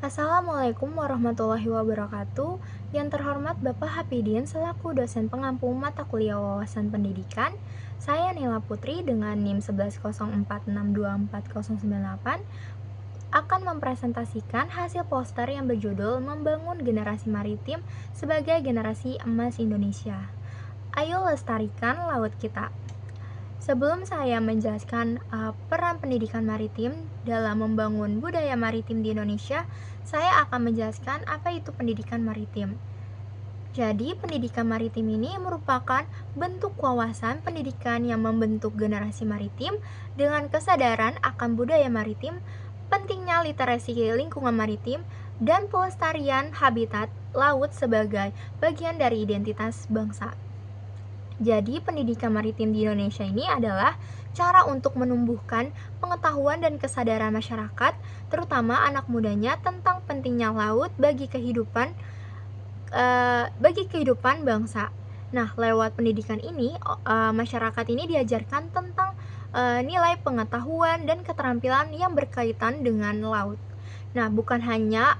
Assalamualaikum warahmatullahi wabarakatuh. Yang terhormat Bapak Hapidin selaku dosen pengampu mata kuliah wawasan pendidikan, saya Nila Putri dengan NIM 1104624098 akan mempresentasikan hasil poster yang berjudul Membangun Generasi Maritim sebagai Generasi Emas Indonesia. Ayo lestarikan laut kita. Sebelum saya menjelaskan peran pendidikan maritim dalam membangun budaya maritim di Indonesia, saya akan menjelaskan apa itu pendidikan maritim. Jadi, pendidikan maritim ini merupakan bentuk wawasan pendidikan yang membentuk generasi maritim dengan kesadaran akan budaya maritim, pentingnya literasi lingkungan maritim, dan pelestarian habitat laut sebagai bagian dari identitas bangsa. Jadi, pendidikan maritim di Indonesia ini adalah cara untuk menumbuhkan pengetahuan dan kesadaran masyarakat, terutama anak mudanya tentang pentingnya laut bagi kehidupan bangsa. Nah, lewat pendidikan ini, masyarakat ini diajarkan tentang nilai pengetahuan dan keterampilan yang berkaitan dengan laut. Nah, bukan hanya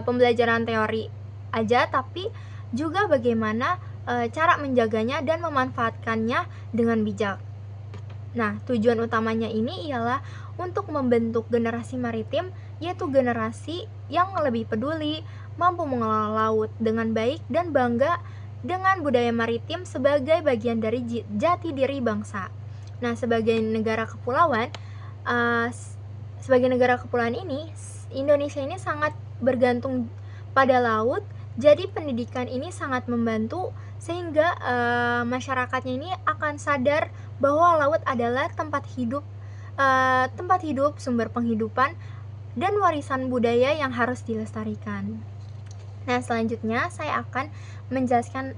pembelajaran teori aja, tapi juga bagaimana cara menjaganya dan memanfaatkannya dengan bijak. Nah, tujuan utamanya ini ialah untuk membentuk generasi maritim, yaitu generasi yang lebih peduli, mampu mengelola laut dengan baik, dan bangga dengan budaya maritim sebagai bagian dari jati diri bangsa. Nah, sebagai negara kepulauan ini, Indonesia ini sangat bergantung pada laut. Jadi pendidikan ini sangat membantu sehingga masyarakatnya ini akan sadar bahwa laut adalah tempat hidup, sumber penghidupan, dan warisan budaya yang harus dilestarikan. Nah, selanjutnya saya akan menjelaskan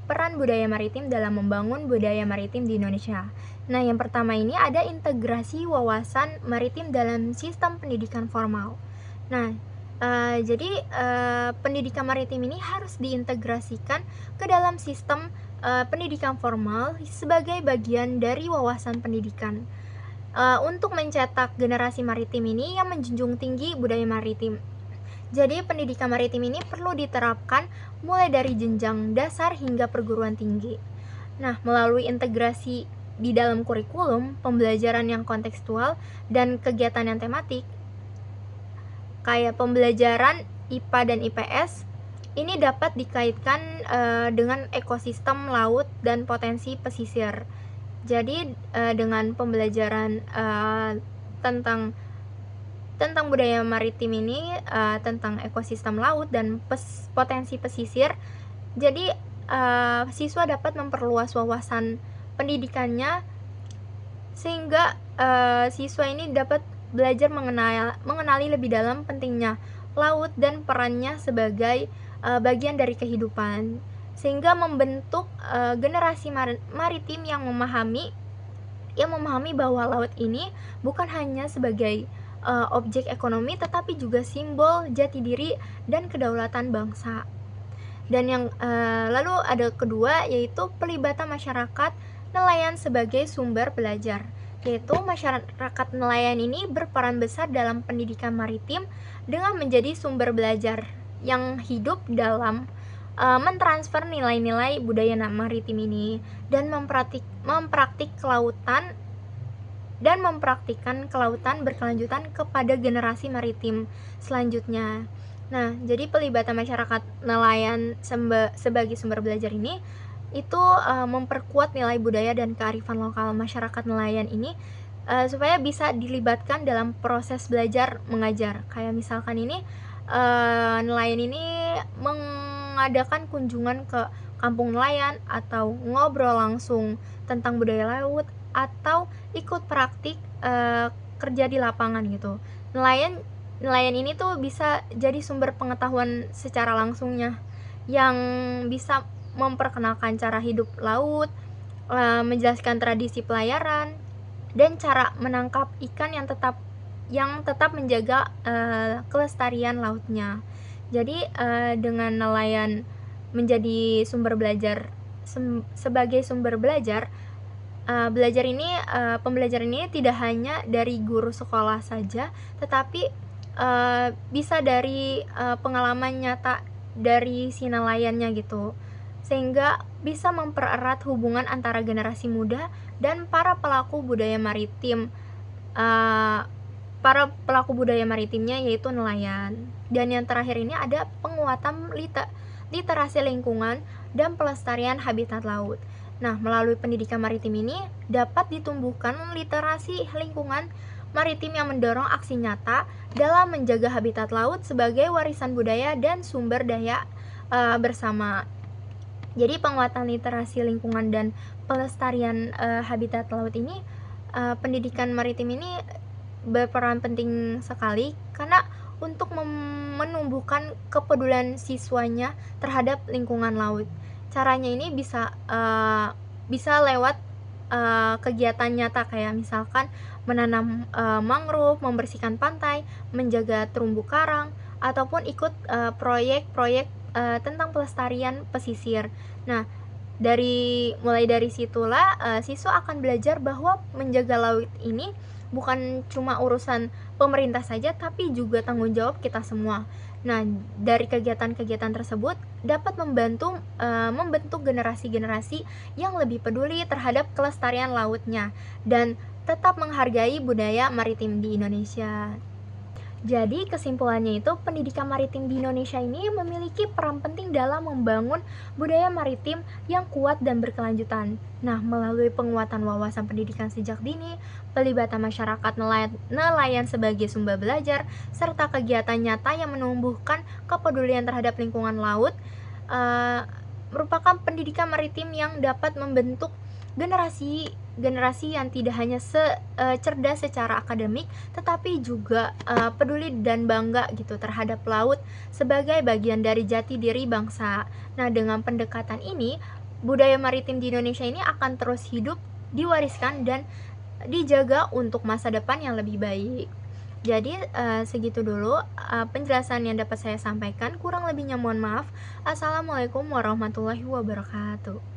peran budaya maritim dalam membangun budaya maritim di Indonesia. Nah, yang pertama ini ada integrasi wawasan maritim dalam sistem pendidikan formal. Nah, jadi pendidikan maritim ini harus diintegrasikan ke dalam sistem pendidikan formal sebagai bagian dari wawasan pendidikan untuk mencetak generasi maritim ini yang menjunjung tinggi budaya maritim. Jadi pendidikan maritim ini perlu diterapkan mulai dari jenjang dasar hingga perguruan tinggi. Nah, melalui integrasi di dalam kurikulum, pembelajaran yang kontekstual, dan kegiatan yang tematik, kayak pembelajaran IPA dan IPS, ini dapat dikaitkan dengan ekosistem laut dan potensi pesisir. Jadi dengan pembelajaran tentang budaya maritim ini, tentang ekosistem laut dan potensi pesisir, jadi siswa dapat memperluas wawasan pendidikannya sehingga siswa ini dapat belajar mengenali lebih dalam pentingnya laut dan perannya sebagai bagian dari kehidupan, sehingga membentuk generasi maritim yang memahami bahwa laut ini bukan hanya sebagai objek ekonomi, tetapi juga simbol jati diri dan kedaulatan bangsa. Dan yang lalu ada kedua, yaitu pelibatan masyarakat nelayan sebagai sumber belajar, yaitu masyarakat nelayan ini berperan besar dalam pendidikan maritim dengan menjadi sumber belajar yang hidup dalam mentransfer nilai-nilai budaya maritim ini dan mempraktikkan kelautan berkelanjutan kepada generasi maritim selanjutnya. Nah, jadi pelibatan masyarakat nelayan sebagai sumber belajar ini itu memperkuat nilai budaya dan kearifan lokal masyarakat nelayan ini supaya bisa dilibatkan dalam proses belajar mengajar. Kayak misalkan ini nelayan ini mengadakan kunjungan ke kampung nelayan atau ngobrol langsung tentang budaya laut atau ikut praktik kerja di lapangan gitu. Nelayan ini tuh bisa jadi sumber pengetahuan secara langsungnya yang bisa memperkenalkan cara hidup laut, menjelaskan tradisi pelayaran, dan cara menangkap ikan yang tetap menjaga kelestarian lautnya. Jadi dengan nelayan menjadi sumber belajar sebagai sumber belajar, pembelajaran ini tidak hanya dari guru sekolah saja, tetapi bisa dari, pengalaman nyata dari si nelayannya gitu, sehingga bisa mempererat hubungan antara generasi muda dan eee, para pelaku budaya maritimnya yaitu nelayan. Dan yang terakhir ini ada penguatan literasi lingkungan dan pelestarian habitat laut. Nah, melalui pendidikan maritim ini dapat ditumbuhkan literasi lingkungan maritim yang mendorong aksi nyata dalam menjaga habitat laut sebagai warisan budaya dan sumber daya bersama. Jadi penguatan literasi lingkungan dan pelestarian habitat laut ini, pendidikan maritim ini berperan penting sekali karena untuk menumbuhkan kepedulian siswanya terhadap lingkungan laut. Caranya ini bisa lewat kegiatan nyata kayak misalkan menanam mangrove, membersihkan pantai, menjaga terumbu karang, ataupun ikut proyek-proyek tentang pelestarian pesisir. Nah, mulai dari situlah siswa akan belajar bahwa menjaga laut ini bukan cuma urusan pemerintah saja, tapi juga tanggung jawab kita semua. Nah, dari kegiatan-kegiatan tersebut dapat membentuk generasi-generasi yang lebih peduli terhadap kelestarian lautnya dan tetap menghargai budaya maritim di Indonesia. Jadi kesimpulannya itu pendidikan maritim di Indonesia ini memiliki peran penting dalam membangun budaya maritim yang kuat dan berkelanjutan. Nah, melalui penguatan wawasan pendidikan sejak dini, pelibatan masyarakat nelayan sebagai sumber belajar, serta kegiatan nyata yang menumbuhkan kepedulian terhadap lingkungan laut, eh, merupakan pendidikan maritim yang dapat membentuk generasi yang tidak hanya cerdas secara akademik, tetapi juga peduli dan bangga gitu terhadap laut sebagai bagian dari jati diri bangsa. Nah, dengan pendekatan ini, budaya maritim di Indonesia ini akan terus hidup, diwariskan dan dijaga untuk masa depan yang lebih baik. Jadi segitu dulu penjelasan yang dapat saya sampaikan. Kurang lebihnya mohon maaf. Assalamualaikum warahmatullahi wabarakatuh.